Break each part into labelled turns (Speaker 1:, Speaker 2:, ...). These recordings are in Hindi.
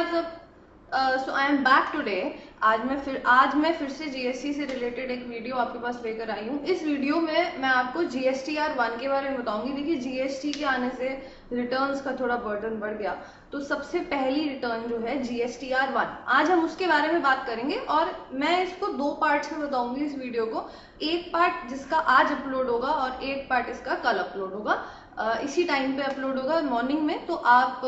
Speaker 1: आप सब। सो आई एम बैक टुडे। आज मैं फिर से जीएसटी से रिलेटेड एक वीडियो आपके पास लेकर आई हूँ। इस वीडियो में मैं आपको GSTR1 के बारे में बताऊंगी। देखिए, जीएसटी के आने से रिटर्न्स का थोड़ा बर्डन बढ़ गया, तो सबसे पहली रिटर्न जो है GSTR1, आज हम उसके बारे में बात करेंगे। और मैं इसको दो पार्ट्स में बताऊंगी इस वीडियो को। एक पार्ट जिसका आज अपलोड होगा और एक पार्ट इसका कल अपलोड होगा। इसी टाइम पे अपलोड होगा मॉर्निंग में, तो आप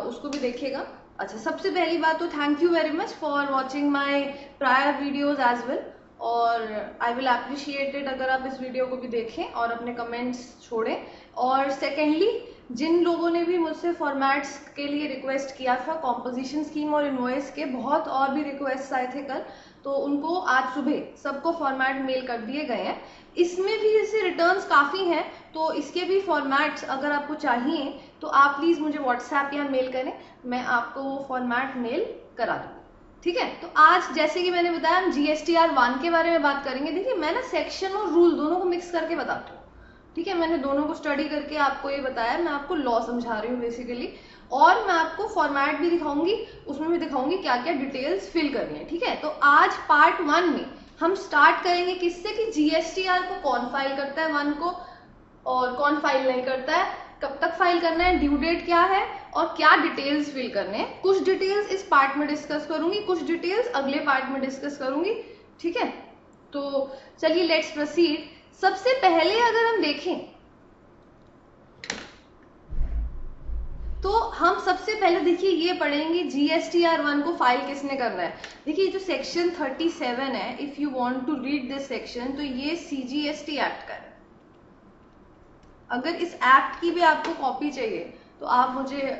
Speaker 1: उसको भी देखिएगा। अच्छा, सबसे पहली बात तो thank you very much for watching my prior videos as well, और आई विल अप्रिशिएट इट अगर आप इस वीडियो को भी देखें और अपने कमेंट्स छोड़ें। और सेकेंडली, जिन लोगों ने भी मुझसे फॉर्मेट्स के लिए रिक्वेस्ट किया था, कॉम्पोजिशन स्कीम और इनवॉइस के बहुत और भी रिक्वेस्ट आए थे कल, तो उनको आज सुबह सबको फॉर्मेट मेल कर दिए गए हैं। इसमें भी जैसे रिटर्न्स काफ़ी हैं, तो इसके भी फॉर्मेट्स अगर आपको चाहिए तो आप प्लीज़ मुझे व्हाट्सएप या मेल करें, मैं आपको वो फॉर्मेट मेल करा दूँगी। ठीक है, तो आज जैसे कि मैंने बताया हम GSTR1 के बारे में बात करेंगे। देखिए, मैं ना सेक्शन और रूल दोनों को मिक्स करके बताती हूँ। ठीक है, मैंने दोनों को स्टडी करके आपको ये बताया। मैं आपको लॉ समझा रही हूँ बेसिकली, और मैं आपको फॉर्मेट भी दिखाऊंगी, उसमें भी दिखाऊंगी क्या क्या डिटेल्स फिल करनी है। ठीक है, तो आज पार्ट 1 में हम स्टार्ट करेंगे किससे कि GSTR को कौन फाइल करता है 1 को, और कौन फाइल नहीं करता है, कब तक फाइल करना है, ड्यू डेट क्या है, और क्या डिटेल्स फिल करने हैं। कुछ डिटेल्स इस पार्ट में डिस्कस करूंगी, कुछ डिटेल्स अगले पार्ट में डिस्कस करूंगी। ठीक है, तो चलिए लेट्स प्रोसीड। सबसे पहले अगर हम देखें तो हम सबसे पहले देखिए ये पढ़ेंगे GSTR1 को फाइल किसने करना है। देखिए, जो सेक्शन 37 है, if you want to read this section, तो ये CGST एक्ट का है। अगर इस एक्ट की भी आपको कॉपी चाहिए तो आप मुझे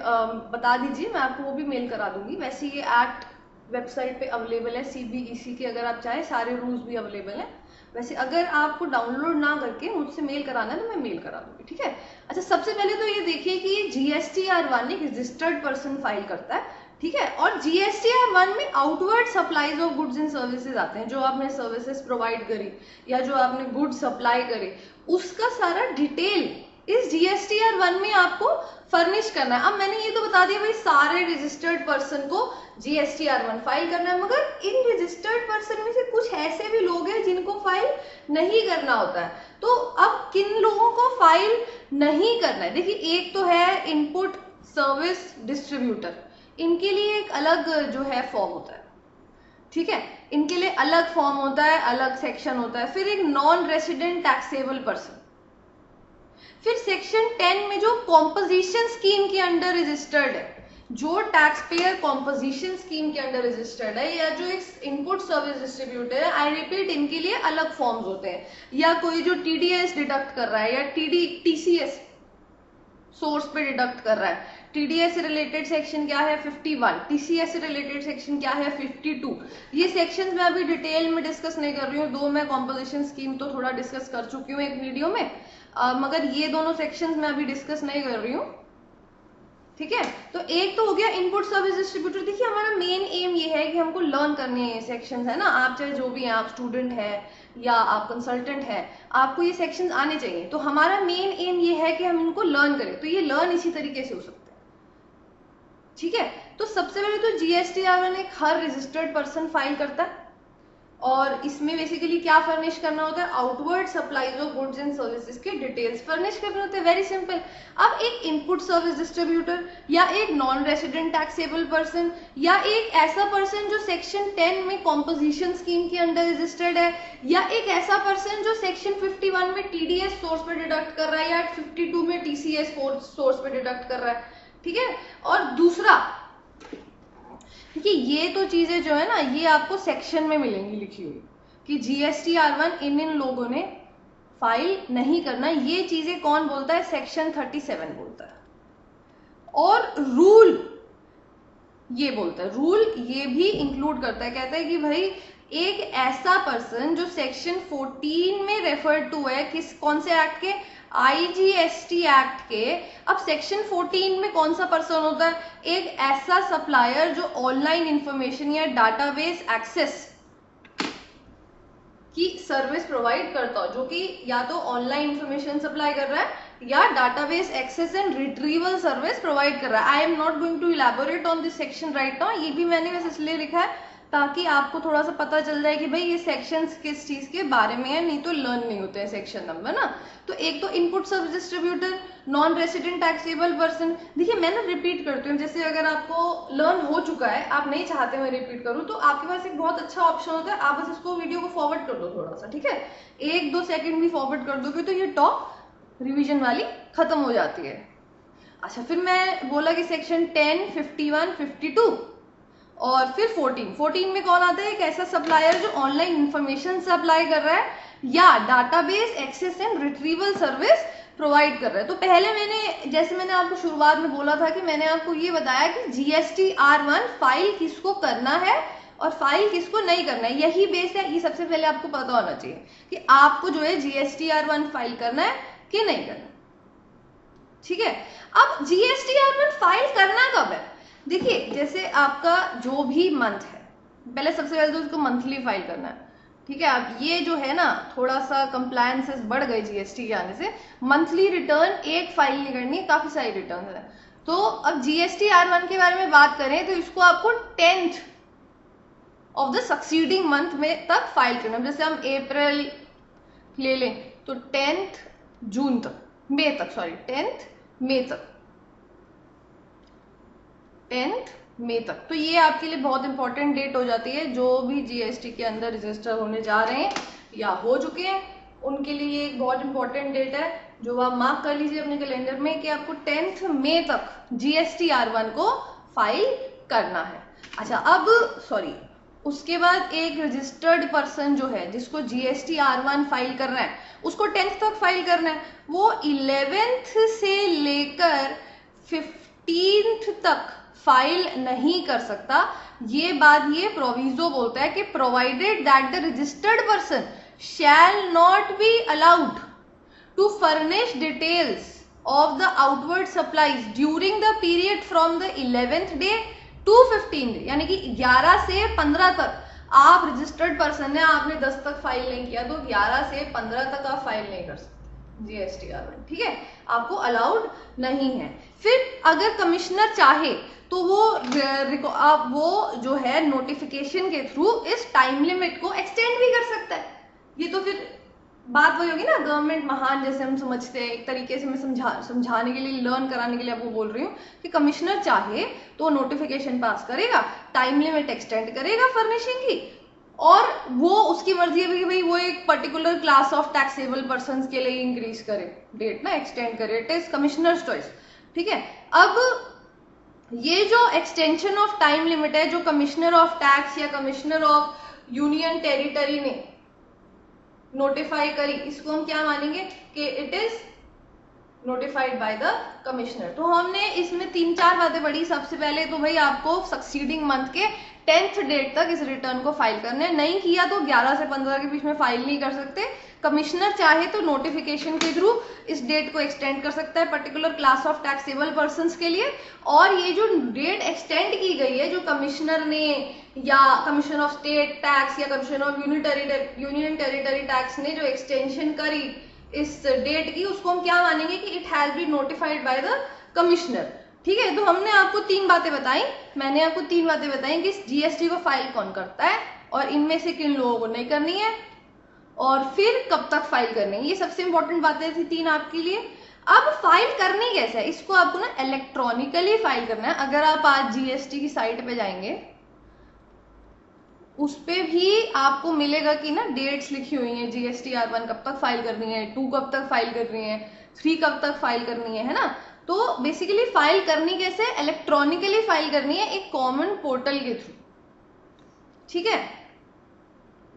Speaker 1: बता दीजिए, मैं आपको वो भी मेल करा दूंगी। वैसे ये एक्ट वेबसाइट पे अवेलेबल है, CBEC के, अगर आप चाहें सारे रूल्स भी अवेलेबल हैं। वैसे अगर आपको डाउनलोड ना करके मुझसे मेल कराना है तो मैं मेल करा दूंगी। ठीक है, अच्छा, सबसे पहले तो ये देखिए कि GSTR1 एक रजिस्टर्ड पर्सन फाइल करता है। ठीक है, और GSTR1 में outward supplies of goods and services आते हैं। जो आपने सर्विसेज प्रोवाइड करी या जो आपने गुड्स सप्लाई करे, उसका सारा डिटेल इस GSTR1 में आपको फर्निश करना है। अब मैंने ये तो बता दिया भाई, सारे रजिस्टर्ड पर्सन को GSTR1 फाइल करना है, मगर इन रजिस्टर्ड पर्सन में से कुछ ऐसे भी लोग हैं जिनको फाइल नहीं करना होता है। तो अब किन लोगों को फाइल नहीं करना है? देखिए, एक तो है इनपुट सर्विस डिस्ट्रीब्यूटर, इनके लिए एक अलग जो है फॉर्म होता है। ठीक है, इनके लिए अलग फॉर्म होता है, अलग सेक्शन होता है। फिर एक नॉन रेसिडेंट टैक्सेबल पर्सन, फिर सेक्शन 10 में जो कॉम्पोजिशन स्कीम के अंडर रजिस्टर्ड है, जो टैक्स पेयर कॉम्पोजिशन स्कीम के अंडर रजिस्टर्ड है, या जो एक इनपुट सर्विस डिस्ट्रीब्यूटर है, आई रिपीट, इनके लिए अलग फॉर्म्स होते हैं। या कोई जो TDS डिडक्ट कर रहा है, या TCS सोर्स पे डिडक्ट कर रहा है। TDS से रिलेटेड सेक्शन क्या है 51, TCS से रिलेटेड सेक्शन क्या है 52। ये सेक्शंस मैं अभी डिटेल में डिस्कस नहीं कर रही हूँ। दो मैं कॉम्पोजिशन स्कीम तो थोड़ा डिस्कस कर चुकी हूँ एक वीडियो में, मगर ये दोनों सेक्शंस मैं अभी डिस्कस नहीं कर रही हूँ। ठीक है, तो एक तो हो गया इनपुट सर्विस डिस्ट्रीब्यूटर। देखिए, हमारा मेन एम ये है कि हमको लर्न करने हैं ये सेक्शंस, है ना। आप चाहे जो भी हैं, आप स्टूडेंट हैं या आप कंसल्टेंट हैं, आपको ये सेक्शंस आने चाहिए। तो हमारा मेन एम ये है कि हम इनको लर्न करें, तो ये लर्न इसी तरीके से हो सकता है। ठीक है, तो सबसे पहले तो GSTR1 एक हर रजिस्टर्ड पर्सन फाइल करता है, और इसमें बेसिकली क्या फर्निश करना होता है, outward supplies of goods and services के डिटेल्स फर्निश करने होते हैं। Very simple. अब एक इनपुट सर्विस डिस्ट्रीब्यूटर, या एक नॉन रेसिडेंट टैक्सेबल पर्सन, या एक ऐसा पर्सन जो सेक्शन 10 में कॉम्पोजिशन स्कीम के अंडर रजिस्टर्ड है, या एक ऐसा पर्सन जो सेक्शन 51 में TDS सोर्स पे डिडक्ट कर रहा है, या 52 में TCS सोर्स पे डिडक्ट कर रहा है। ठीक है, और दूसरा देखिए, ये तो चीजें जो है ना, ये आपको सेक्शन में मिलेंगी लिखी हुई कि GSTR1 इन लोगों ने फाइल नहीं करना। ये चीजें कौन बोलता है? सेक्शन 37 बोलता है। और रूल ये बोलता है, रूल ये भी इंक्लूड करता है, कहता है कि भाई एक ऐसा पर्सन जो सेक्शन 14 में रेफर टू है, कौन से एक्ट के? IGST एक्ट के। अब सेक्शन 14 में कौन सा पर्सन होता है? एक ऐसा सप्लायर जो ऑनलाइन इंफॉर्मेशन या डाटाबेस एक्सेस की सर्विस प्रोवाइड करता हो, जो कि या तो ऑनलाइन इंफॉर्मेशन सप्लाई कर रहा है या database access and retrieval service provide कर रहा है। I am not going to elaborate on this section right now, ये भी मैंने बस इसलिए लिखा है ताकि आपको थोड़ा सा पता चल जाए कि भाई ये सेक्शंस किस चीज के बारे में है, नहीं तो लर्न नहीं होते हैं सेक्शन नंबर ना। तो एक तो input service distributor, non resident taxable person. देखिए मैं ना रिपीट करती हूँ, जैसे अगर आपको लर्न हो चुका है, आप नहीं चाहते मैं रिपीट करूँ, तो आपके पास एक बहुत अच्छा ऑप्शन होता है, आप बस इसको वीडियो को फॉरवर्ड कर दो थोड़ा सा, ठीक है, 1-2 सेकंड भी फॉरवर्ड कर दोगे तो ये टॉप रिवीजन वाली खत्म हो जाती है। अच्छा, फिर मैं बोला कि सेक्शन 10, 51, 52 और फिर 14 में कौन आता है? एक ऐसा सप्लायर जो ऑनलाइन इंफॉर्मेशन सप्लाई कर रहा है या database access and retrieval service provide कर रहा है। तो पहले मैंने आपको शुरुआत में बोला था कि मैंने आपको ये बताया कि GSTR1 फाइल किसको करना है और फाइल किसको नहीं करना है, यही बेस है। ये सबसे पहले आपको पता होना चाहिए कि आपको जो है GSTR1 फाइल करना है कि नहीं करना, ठीक है। अब GSTR1 फाइल करना कब है? देखिए जैसे आपका जो भी मंथ है, पहले सबसे पहले तो उसको मंथली फाइल करना है, ठीक है। अब ये जो है ना थोड़ा सा कंप्लायंसेस बढ़ गए जीएसटी के आने से, मंथली रिटर्न एक फाइल नहीं करनी है, काफी सारी रिटर्न है। तो अब GSTR1 के बारे में बात करें तो इसको आपको 10th of the succeeding month में तक फाइल करना है। जैसे हम अप्रैल ले लें तो 10th जून तक, मई तक, सॉरी 10th मई तक, 10th मई तक। तो ये आपके लिए बहुत इंपॉर्टेंट डेट हो जाती है, जो भी जीएसटी के अंदर रजिस्टर होने जा रहे हैं या हो चुके हैं उनके लिए एक बहुत इंपॉर्टेंट डेट है, जो आप मार्क कर लीजिए अपने कैलेंडर में कि आपको 10th मई तक GSTR1 को फाइल करना है। अच्छा, अब सॉरी, उसके बाद एक रजिस्टर्ड पर्सन जो है जिसको GSTR1 फाइल करना है, उसको 10th तक फाइल करना है, वो 11th से लेकर 15th तक फाइल नहीं कर सकता। ये बात ये प्रोविजो बोलता है कि provided that the registered person shall not be allowed to furnish details of the outward supplies during the period from the 11th day to 15th day, यानी कि 11 से 15 तक आप रजिस्टर्ड पर्सन है, आपने 10 तक फाइल नहीं किया तो 11 से 15 तक आप फाइल नहीं कर सकते GSTR1, ठीक है, आपको अलाउड नहीं है। फिर अगर कमिश्नर चाहे तो वो जो है नोटिफिकेशन के थ्रू इस टाइम लिमिट को एक्सटेंड भी कर सकता है। ये तो फिर बात वही होगी ना, गवर्नमेंट महान जैसे हम समझते हैं, एक तरीके से मैं समझाने के लिए, लर्न कराने के लिए आपको बोल रही हूँ कि कमिश्नर चाहे तो नोटिफिकेशन पास करेगा, टाइम लिमिट एक्सटेंड करेगा फर्निशिंग की, और वो उसकी मर्जी है कि भाई वो एक particular class of taxable person के लिए इंक्रीज करे डेट ना, एक्सटेंड करे, इट इज कमिश्नर्स चॉइस, ठीक है। अब ये जो एक्सटेंशन ऑफ टाइम लिमिट है जो कमिश्नर ऑफ टैक्स या कमिश्नर ऑफ यूनियन टेरिटरी ने नोटिफाई करी, इसको हम क्या मानेंगे कि it is notified by the commissioner. तो हमने इसमें 3-4 बातें पढ़ी। सबसे पहले तो भाई आपको सक्सीडिंग मंथ के 10th डेट तक इस रिटर्न को फाइल करने, नहीं किया तो 11 से 15 के बीच में फाइल नहीं कर सकते। कमिश्नर चाहे तो नोटिफिकेशन के थ्रू इस डेट को एक्सटेंड कर सकता है particular class of taxable persons के लिए। और ये जो डेट एक्सटेंड की गई है, जो कमिश्नर ने या कमीशन ऑफ स्टेट टैक्स या commission of union territory tax ने जो एक्सटेंशन करी इस डेट की, उसको हम क्या मानेंगे कि it has been notified by the commissioner, ठीक है। तो हमने आपको 3 बातें बताई, मैंने आपको 3 बातें बताई कि जीएसटी को फाइल कौन करता है और इनमें से किन लोगों को नहीं करनी है और फिर कब तक फाइल करनी है। ये सबसे इंपॉर्टेंट बातें थी 3 आपके लिए। अब फाइल करनी कैसे है, इसको आपको ना इलेक्ट्रॉनिकली फाइल करना है। अगर आप आज जीएसटी की साइट पे जाएंगे, उस पे भी आपको मिलेगा कि ना डेट्स लिखी हुई हैं, GSTR1 कब तक फाइल करनी है, 2 कब तक फाइल करनी है, 3 कब तक फाइल करनी है ना। तो बेसिकली फाइल करनी कैसे, इलेक्ट्रॉनिकली फाइल करनी है एक कॉमन पोर्टल के थ्रू, ठीक है,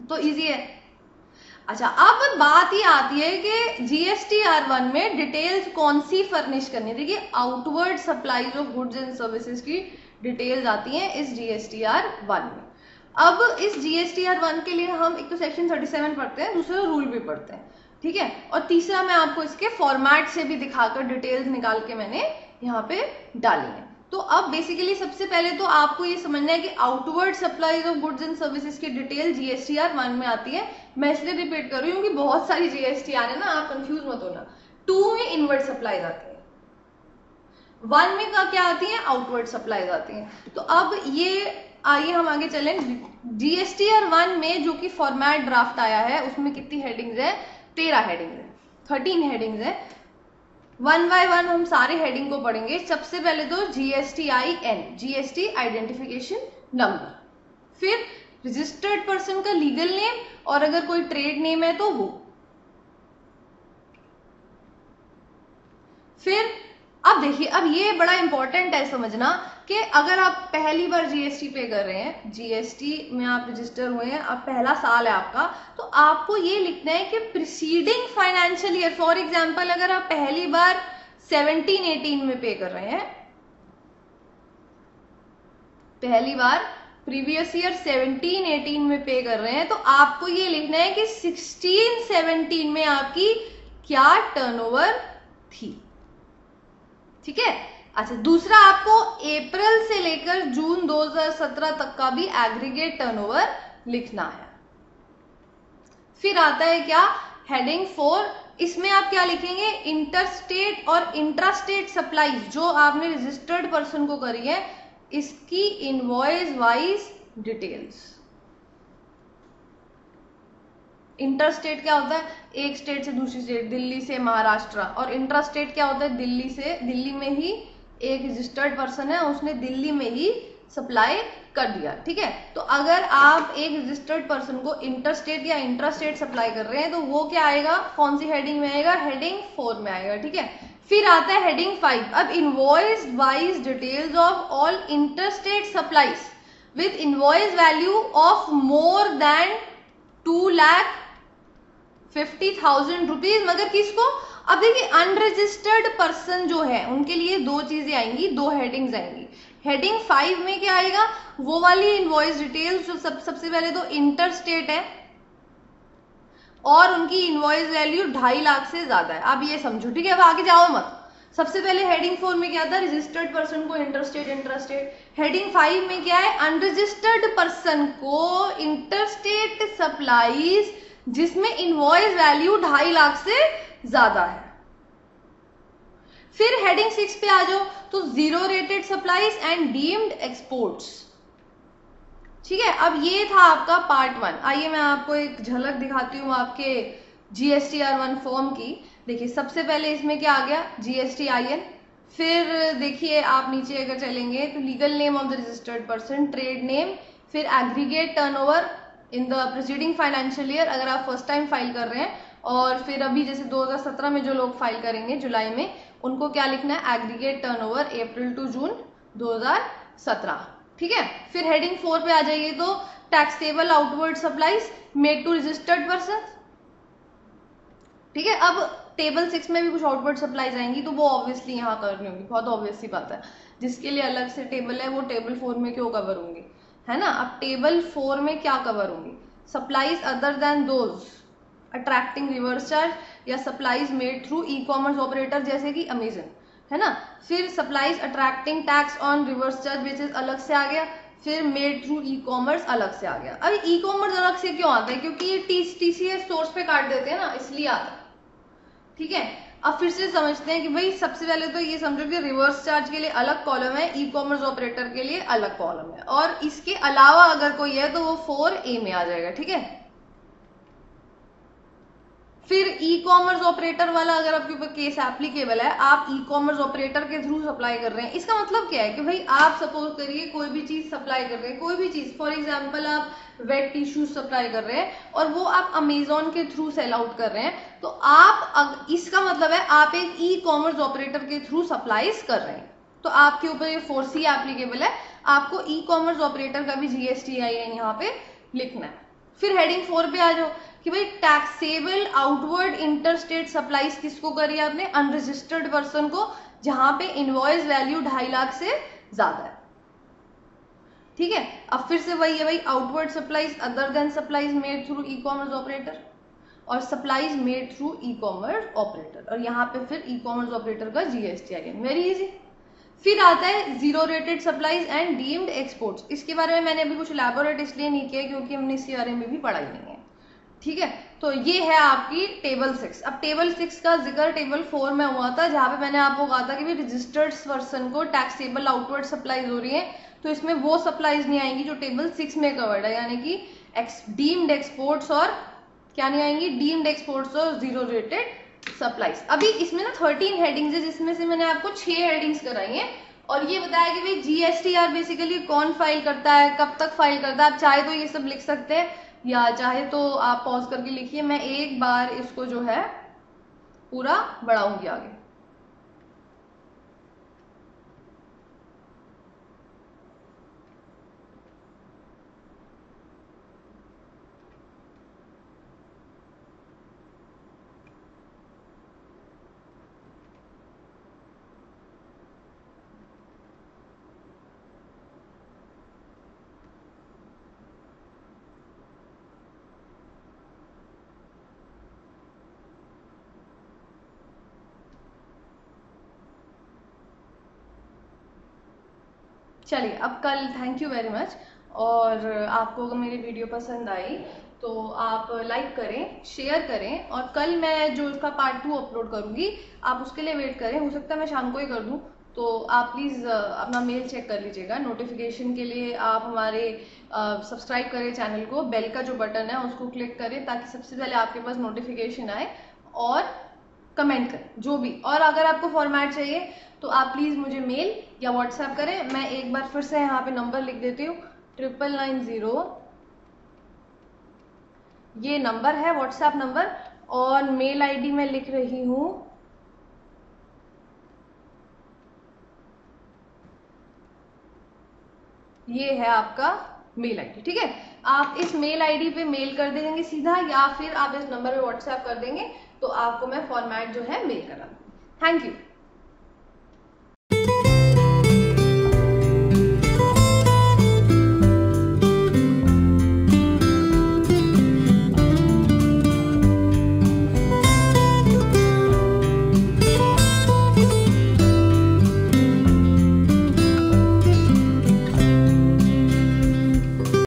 Speaker 1: तो इजी है। अच्छा, अब बात ये आती है कि GSTR1 में डिटेल्स कौन सी फर्निश करनी है। देखिए outward supplies of goods and services की डिटेल्स आती हैं इस GSTR1 में। अब इस GSTR1 के लिए हम एक तो सेक्शन 37 पढ़ते हैं, दूसरा रूल भी पढ़ते हैं, ठीक है, और तीसरा मैं आपको इसके फॉर्मेट से भी दिखाकर डिटेल्स निकाल के मैंने यहाँ पे डाली है। तो अब बेसिकली सबसे पहले तो आपको ये समझना है कि outward supplies of goods and services की डिटेल GSTR1 में आती है। मैं इसलिए रिपीट कर रही हूँ कि बहुत सारी GST आ रहे हैं ना, आप कंफ्यूज मत होना। 2 में इनवर्ड सप्लाईज आती है, 1 में क्या आती है, आउटवर्ड सप्लाईज आती हैं। तो अब ये आइए हम आगे चलें। जीएसटीआर 1 में जो कि फॉर्मेट ड्राफ्ट आया है उसमें कितनी हेडिंग्स है, 13 हेडिंग्स है, 13 हेडिंग्स है। 1 बाय 1 हम सारे हेडिंग को पढ़ेंगे। सबसे पहले तो GSTIN, जीएसटी आइडेंटिफिकेशन नंबर, फिर रजिस्टर्ड पर्सन का लीगल नेम और अगर कोई ट्रेड नेम है तो वो, फिर अब देखिए, अब ये बड़ा इंपॉर्टेंट है समझना कि अगर आप पहली बार जीएसटी पे कर रहे हैं, जीएसटी में आप रजिस्टर हुए हैं, अब पहला साल है आपका, तो आपको ये लिखना है कि preceding financial year, for example अगर आप पहली बार 17-18 में पे कर रहे हैं, पहली बार प्रीवियस ईयर 17-18 में पे कर रहे हैं, तो आपको ये लिखना है कि 16-17 में आपकी क्या टर्नओवर थी। ठीक है। अच्छा, दूसरा आपको अप्रैल से लेकर जून 2017 तक का भी एग्रीगेट टर्नओवर लिखना है। फिर आता है क्या, हेडिंग 4, इसमें आप क्या लिखेंगे, इंटरस्टेट और इंट्रास्टेट सप्लाईज जो आपने रजिस्टर्ड पर्सन को करी है, इसकी इनवॉइस वाइज डिटेल्स। इंटरस्टेट क्या होता है, एक स्टेट से दूसरी स्टेट, दिल्ली से महाराष्ट्र, और इंट्रास्टेट क्या होता है, दिल्ली में ही एक रजिस्टर्ड पर्सन है, उसने दिल्ली में ही सप्लाई कर दिया। ठीक है। तो अगर आप एक रजिस्टर्ड पर्सन को इंटरस्टेट या इंट्रास्टेट सप्लाई कर रहे हैं तो वो क्या आएगा, कौन सी हेडिंग में आएगा, हेडिंग 4 में आएगा। ठीक है। फिर आता है हेडिंग 5, अब invoice wise details of all interstate supplies with invoice value of more than 2,50,000 rupees, मगर किसको, अब देखिए अनरजिस्टर्ड पर्सन जो है उनके लिए दो चीजें आएंगी, दो हेडिंग्स आएंगी। हेडिंग 5 में क्या आएगा, वो वाली इनवॉइस डिटेल्स जो सबसे पहले तो इंटरस्टेट है और उनकी इनवॉइस वैल्यू 2.5 लाख से ज्यादा है। अब ये समझो। ठीक है। अब आगे जाओ मत। सबसे पहले हेडिंग 4 में क्या था, रजिस्टर्ड पर्सन को इंटरस्टेट इंट्रास्टेट। हेडिंग 5 में क्या है, अनरजिस्टर्ड पर्सन को इंटरस्टेट सप्लाईज जिसमें इनवॉइस वैल्यू 2.5 लाख से ज्यादा है। फिर हेडिंग 6 पे आ जाओ तो zero rated supplies and deemed exports. ठीक है। अब ये था आपका पार्ट 1। आइए मैं आपको एक झलक दिखाती हूँ आपके GSTR1 फॉर्म की। देखिए सबसे पहले इसमें क्या आ गया, GSTIN, फिर देखिए आप नीचे अगर चलेंगे तो legal name of the registered person, trade name, फिर aggregate turnover in the preceding financial year अगर आप फर्स्ट टाइम फाइल कर रहे हैं, और फिर अभी जैसे 2017 में जो लोग फाइल करेंगे जुलाई में, उनको क्या लिखना है, aggregate turnover April to June 2017। ठीक है। फिर हेडिंग 4 पे आ जाइए तो taxable outward supplies made to registered person. ठीक है। अब टेबल 6 में भी कुछ आउटवर्ड सप्लाईज आएंगी तो वो ऑब्वियसली यहाँ करनी होगी, बहुत ऑब्वियस सी बात है। जिसके लिए अलग से टेबल है वो टेबल 4 में क्यों कवर होंगी, है ना। अब टेबल 4 में क्या कवर होंगी, supplies other than those attracting reverse charge या supplies made through e commerce operator जैसे कि अमेजन, है ना। फिर supplies attracting tax on reverse charge basis अलग से आ गया, फिर मेड थ्रू ई कॉमर्स अलग से आ गया। अब ई कॉमर्स अलग से क्यों आता है, क्योंकि ये TCS सोर्स पे काट देते हैं ना, इसलिए आता है। ठीक है। अब फिर से समझते हैं कि भाई सबसे पहले तो ये समझो कि रिवर्स चार्ज के लिए अलग कॉलम है, ई कॉमर्स ऑपरेटर के लिए अलग कॉलम है, और इसके अलावा अगर कोई है तो वो 4A में आ जाएगा। ठीक है। फिर ई कॉमर्स ऑपरेटर वाला अगर आपके ऊपर केस एप्लीकेबल है, आप ई कॉमर्स ऑपरेटर के थ्रू सप्लाई कर रहे हैं, इसका मतलब क्या है कि भाई आप सपोज करिए कोई भी चीज सप्लाई कर रहे हैं, कोई भी चीज, फॉर एग्जांपल आप वेट टिश्यूज सप्लाई कर रहे हैं और वो आप अमेजोन के थ्रू सेल आउट कर रहे हैं, तो आप, इसका मतलब है आप एक ई कॉमर्स ऑपरेटर के थ्रू सप्लाईज कर रहे हैं, तो आपके ऊपर ये 4C एप्लीकेबल है। आपको ई कॉमर्स ऑपरेटर का भी GSTIN यहाँ पे लिखना है। फिर हेडिंग 4 पे आ जाओ कि भाई टैक्सेबल आउटवर्ड इंटरस्टेट सप्लाईज किसको करी है आपने, अनरजिस्टर्ड पर्सन को, जहां पे इनवॉइस वैल्यू 2.5 लाख से ज्यादा है। ठीक है। अब फिर से वही है भाई, outward supplies other than supplies made through e commerce operator और supplies made through e commerce operator, और यहाँ पे फिर ई कॉमर्स ऑपरेटर का GSTIN, वेरी इजी। फिर आता है zero rated supplies and deemed exports. इसके बारे में मैंने अभी कुछ इलैबोरेट इसलिए नहीं किया क्योंकि हमने इसके बारे में भी पढ़ा ही नहीं है। ठीक है। तो ये है आपकी टेबल 6। अब टेबल 6 का जिक्र टेबल 4 में हुआ था, जहां पे मैंने आपको कहा था कि भी रजिस्टर्ड पर्सन को टैक्सेबल आउटवर्ड सप्लाईज हो रही है, तो इसमें वो सप्लाईज नहीं आएंगी जो टेबल 6 में कवर्ड है, यानी कि डीम्ड एक्सपोर्ट्स और क्या नहीं आएंगी, डीम्ड एक्सपोर्ट्स और जीरो रेटेड सप्लाईज। अभी इसमें ना 13 हेडिंग्स है, जिसमें से मैंने आपको 6 हेडिंग्स कराई हैं और ये बताया कि भाई जीएसटीआर बेसिकली कौन फाइल करता है, कब तक फाइल करता है। आप चाहे तो ये सब लिख सकते हैं या चाहे तो आप पॉज करके लिखिए, मैं एक बार इसको जो है पूरा बढ़ाऊंगी आगे। चलिए अब कल, थैंक यू वेरी मच। और आपको अगर मेरी वीडियो पसंद आई तो आप लाइक करें, शेयर करें, और कल मैं जो इसका पार्ट 2 अपलोड करूंगी आप उसके लिए वेट करें। हो सकता है मैं शाम को ही कर दूं, तो आप प्लीज़ अपना मेल चेक कर लीजिएगा। नोटिफिकेशन के लिए आप हमारे सब्सक्राइब करें चैनल को, बेल का जो बटन है उसको क्लिक करें ताकि सबसे पहले आपके पास नोटिफिकेशन आए, और कमेंट करें जो भी। और अगर आपको फॉर्मेट चाहिए तो आप प्लीज़ मुझे मेल या व्हाट्सएप करें। मैं एक बार फिर से यहाँ पे नंबर लिख देती हूँ, 9990, ये नंबर है व्हाट्सएप नंबर, और मेल आईडी मैं लिख रही हूँ, ये है आपका मेल आईडी। ठीक है, आप इस मेल आईडी पे मेल कर देंगे सीधा, या फिर आप इस नंबर पे व्हाट्सएप कर देंगे तो आपको मैं फॉर्मेट जो है मेल करा दूंगी। Thank you.